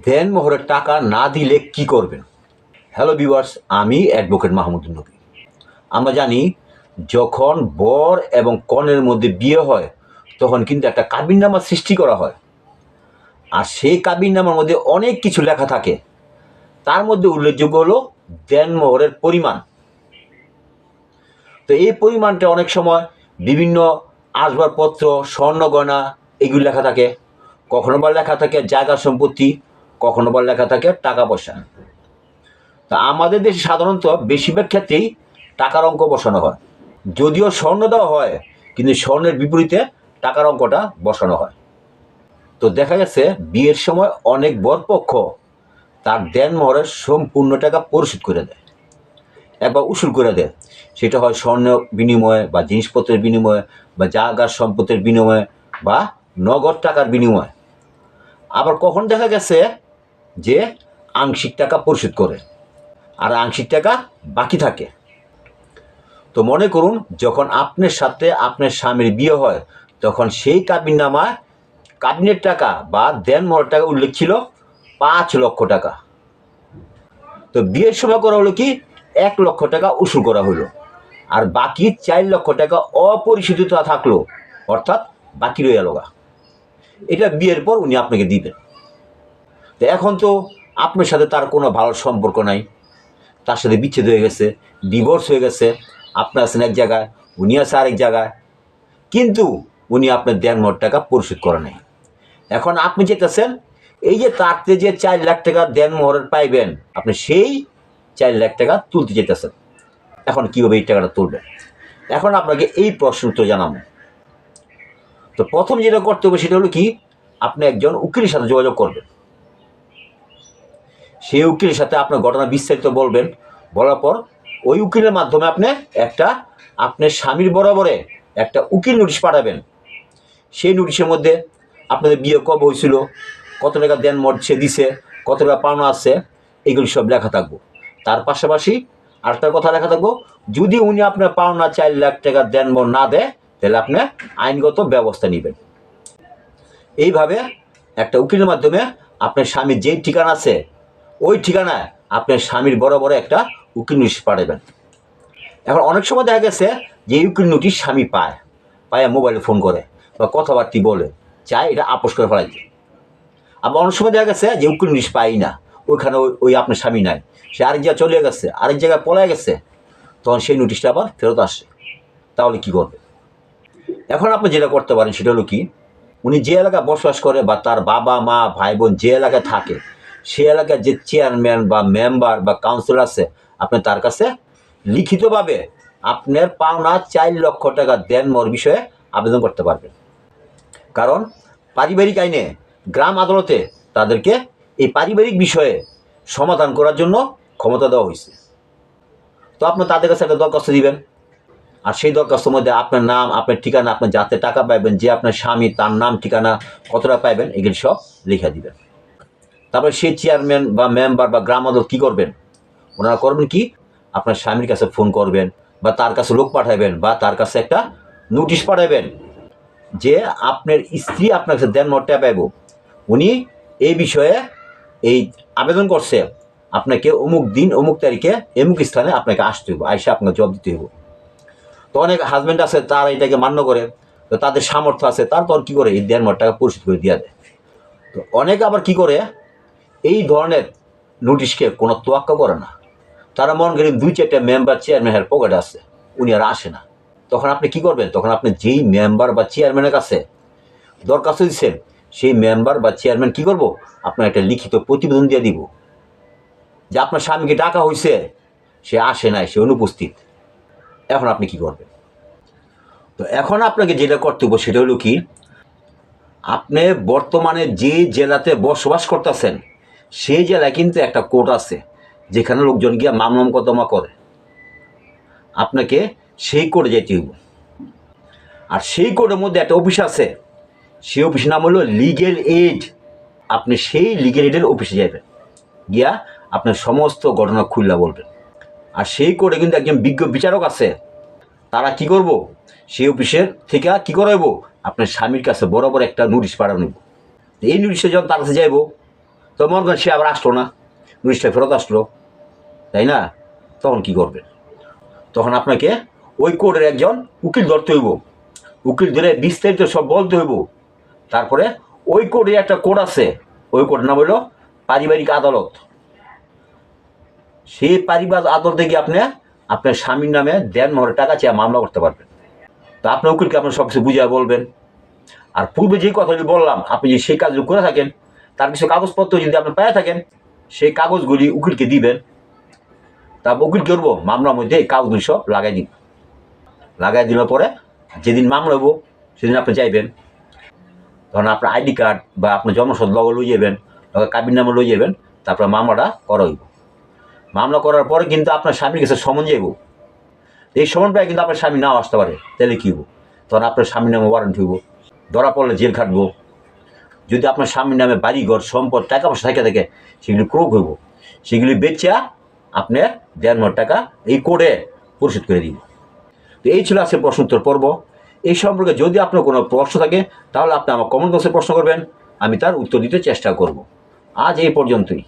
দেনমোহরের টাকা না দিলে কি করবেন? হ্যালো ভিউয়ার্স, আমি অ্যাডভোকেট মাহমুদুল নবী। আমরা জানি যখন বর এবং কনের মধ্যে বিয়ে হয় তখন কিন্তু একটা কাবিননামা সৃষ্টি করা হয়, আর সেই কাবিননামার মধ্যে অনেক কিছু লেখা থাকে। তার মধ্যে উল্লেখযোগ্য হলো দেনমোহরের পরিমাণ। তো এই পরিমাণটা অনেক সময় বিভিন্ন আসবাবপত্র, স্বর্ণ গয়না এগুলি লেখা থাকে, কখনো বা লেখা থাকে জায়গা সম্পত্তি, কখনো বা লেখা থাকে টাকা পয়সা। তা আমাদের দেশে সাধারণত বেশিরভাগ ক্ষেত্রেই টাকার অঙ্ক বসানো হয়, যদিও স্বর্ণ দেওয়া হয় কিন্তু স্বর্ণের বিপরীতে টাকার অঙ্কটা বসানো হয়। তো দেখা গেছে বিয়ের সময় অনেক বরপক্ষ তার দেনমোহরের সম্পূর্ণ টাকা পরিশোধ করে দেয়, একবার উসুল করে দেয়। সেটা হয় স্বর্ণ বিনিময়ে বা জিনিসপত্রের বিনিময়ে বা জায়গার সম্পত্তির বিনিময়ে বা নগদ টাকার বিনিময়ে। আবার কখন দেখা গেছে যে আংশিক টাকা পরিশোধ করে আর আংশিক টাকা বাকি থাকে। তো মনে করুন যখন আপনার সাথে আপনার স্বামীর বিয়ে হয় তখন সেই কাবিননামায় কাবিনের টাকা বা দেনমোহরের টাকা উল্লেখ ছিল 5 লক্ষ টাকা। তো বিয়ের সময় করা হলো কি 1 লক্ষ টাকা উসুল করা হলো, আর বাকি 4 লক্ষ টাকা অপরিশোধিত থাকলো, অর্থাৎ বাকি রয়ে গেল। এটা বিয়ের পর উনি আপনাকে দিবেন। তো এখন তো আপনার সাথে তার কোনো ভালো সম্পর্ক নাই, তার সাথে বিচ্ছেদ হয়ে গেছে, ডিভোর্স হয়ে গেছে। আপনি আছেন এক জায়গায়, উনি আছে আরেক জায়গায়, কিন্তু উনি আপনার দেনমোহর টাকা পরিশোধ করে নাই। এখন আপনি যেতেছেন এই যে তারতে যে 4 লাখ টাকা দেনমোহরের পাইবেন, আপনি সেই 4 লাখ টাকা তুলতে যেতেছেন। এখন কীভাবে এই টাকাটা তুলবেন? এখন আপনাকে এই প্রশ্ন উত্তর জানাবো। তো প্রথম যেটা করতে হবে সেটা হলো কি, আপনি একজন উকিলের সাথে যোগাযোগ করবেন। সেই উকিলের সাথে আপনার ঘটনা বিস্তারিত বলবেন। বলার পর ওই উকিলের মাধ্যমে আপনি আপনার স্বামীর বরাবরে একটা উকিল নোটিশ পাঠাবেন। সেই নোটিশের মধ্যে আপনাদের বিয়ে কবে হয়েছিল, কত টাকা দেনমোহর সে দিছে, কত টাকা পাওনা আছে, এগুলি সব লেখা থাকবো। তার পাশাপাশি আরেকটা কথা লেখা থাকবো, যদি উনি আপনার পাওনা 4 লাখ টাকা দেনমোহর না দেয় তাহলে আপনি আইনগত ব্যবস্থা নেবেন। এইভাবে একটা উকিলের মাধ্যমে আপনার স্বামীর যেই ঠিকানা আছে ওই ঠিকানায় আপনার স্বামীর বরাবর একটা উকিল নোটিশ পাঠাবেন। এখন অনেক সময় দেখা গেছে যে উকিল নোটিশ স্বামী পায় মোবাইলে ফোন করে বা কথাবার্তি বলে চায় এটা আপোষ করে ফেলাইতে। আবার অনেক সময় দেখা গেছে যে উকিল নোটিশ পাই না, ওইখানে ওই আপনার স্বামী নাই, সে আরেক জায়গায় চলে গেছে, আরেক জায়গায় পলাই গেছে, তখন সেই নোটিশটা আবার ফেরত আসে। তাহলে কি করবে? এখন আপনি যেটা করতে পারেন সেটা হলো কি, উনি যে এলাকায় বসবাস করে বা তার বাবা মা ভাই বোন যে এলাকায় থাকে সে এলাকায় যে চেয়ারম্যান বা মেম্বার বা কাউন্সিলর আছে, আপনি তার কাছে লিখিতভাবে আপনার পাওনা 4 লক্ষ টাকা দেনমোহর বিষয়ে আবেদন করতে পারবেন। কারণ পারিবারিক আইনে গ্রাম আদালতে তাদেরকে এই পারিবারিক বিষয়ে সমাধান করার জন্য ক্ষমতা দেওয়া হয়েছে। তো আপনি তাদের কাছে একটা দরখাস্ত দিবেন, আর সেই দরখাস্তের মধ্যে আপনার নাম, আপনার ঠিকানা, আপনার যাতে টাকা পাইবেন, যে আপনার স্বামী তার নাম ঠিকানা কত টাকা পাইবেন এগুলি সব লিখে দিবেন। তারপরে সেই চেয়ারম্যান বা মেম্বার বা গ্রাম আদালত কী করবেন, ওনারা করবেন কি, আপনার স্বামীর কাছে ফোন করবেন বা তার কাছে লোক পাঠাবেন বা তার কাছে একটা নোটিশ পাঠাবেন যে আপনার স্ত্রী আপনার কাছে দেনমোহরটা পাইব, উনি এই বিষয়ে এই আবেদন করছে, আপনাকে অমুক দিন অমুক তারিখে অমুক স্থানে আপনাকে আসতে হইব, আইসা আপনাকে জবাব দিতে হইব। তো অনেক হাজব্যান্ড আছে তারা এটাকে মান্য করে, তো তাদের সামর্থ্য আছে, তারপর কি করে এই দেনমোহর টাকা পরিশোধ করে দিয়ে দেয়। তো অনেকে আবার কি করে, এই ধরনের নোটিশকে কোনো তোয়াক্কা করে না। তারা মনে করেন 2-4টা মেম্বার চেয়ারম্যানের পকেটে আছে, উনি আর আসে না। তখন আপনি কি করবেন, তখন আপনি যেই মেম্বার বা চেয়ারম্যানের কাছে দরখাস্ত দিচ্ছেন সেই মেম্বার বা চেয়ারম্যান কি করব, আপনার একটা লিখিত প্রতিবেদন দিয়ে দিব যে আপনার স্বামীকে ডাকা হয়েছে, সে আসে নাই, সে অনুপস্থিত। এখন আপনি কি করবেন? তো এখন আপনাকে যেটা করতে হবে সেটা হলো কি, আপনি বর্তমানে যে জেলাতে বসবাস করতেছেন সেই জেলায় কিন্তু একটা কোর্ট আছে যেখানে লোকজন গিয়ে মামলা মোকদ্দমা করে। আপনাকে সেই কোর্টে যেতে হইব, আর সেই কোর্টের মধ্যে একটা অফিস আছে, সেই অফিসের নাম হলো লিগেল এইড। আপনি সেই লিগেল এইডের অফিসে যাবেন, গিয়া আপনার সমস্ত ঘটনা খুললা বলবেন। আর সেই কোর্টে কিন্তু একজন বিজ্ঞ বিচারক আছে, তারা কি করব, সেই অফিসের থেকে কি করাইব, আপনার স্বামীর কাছে বরাবর একটা নোটিশ পাঠানো। এই নোটিশে যখন তার কাছে যাইব, তো মনে করেন সে আবার আসলো না, নোটিশটা ফেরত আসলো, তাই না? তখন কি করবেন? তখন আপনাকে ওই কোর্টের একজন উকিল ধরতে হইব, উকিল ধরে বিস্তারিত সব বলতে হইব। তারপরে ওই কোর্টে একটা কোর্ট আছে, ওই কোর্টের নাম হইল পারিবারিক আদালত। সেই পারিবারিক আদালতে গিয়ে আপনি আপনার স্বামীর নামে দেনমোহরের টাকা চেয়ে মামলা করতে পারবেন। তো আপনার উকিলকে আপনার সব কিছু বুঝিয়ে বলবেন। আর পূর্বে যে কথাটি বললাম, আপনি যদি সেই কাজগুলো করে থাকেন, তার কিছু কাগজপত্র যদি আপনি পেয়ে থাকেন, সেই কাগজগুলি উকিলকে দিবেন। তারপর উকিল কি করবো, মামলার মধ্যে এই কাগজগুলি সব লাগাই দিন। লাগাই দেওয়ার পরে যেদিন মামলা হবো সেদিন আপনি যাইবেন, তখন আপনার আইডি কার্ড বা আপনার জন্মসদ লগে লই যাবেন, লগে কাবির নামে লই যাবেন। তারপরে মামলাটা করা হইব। মামলা করার পরে কিন্তু আপনার স্বামীর কাছে সমন যাইব। এই সমন পায় কিন্তু আপনার স্বামী নাও আসতে পারে, তাহলে কী হইব? তখন আপনার স্বামীর নামে ওয়ারেন্ট হইব, ধরা পড়লে জেল খাটবো। যদি আপনার স্বামীর নামে বাড়িঘর সম্পদ টাকা পয়সা থাকে সেগুলি ক্রোক হইব, সেগুলি বেচা আপনার দেনমোহর টাকা এই কোর্টে পরিশোধ করে দিব। তো এই ছিল আজকে প্রশ্ন উত্তর পর্ব। এই সম্পর্কে যদি আপনার কোনো প্রশ্ন থাকে তাহলে আপনি আমার কমেন্ট বক্সে প্রশ্ন করবেন, আমি তার উত্তর দিতে চেষ্টা করব। আজ এই পর্যন্তই।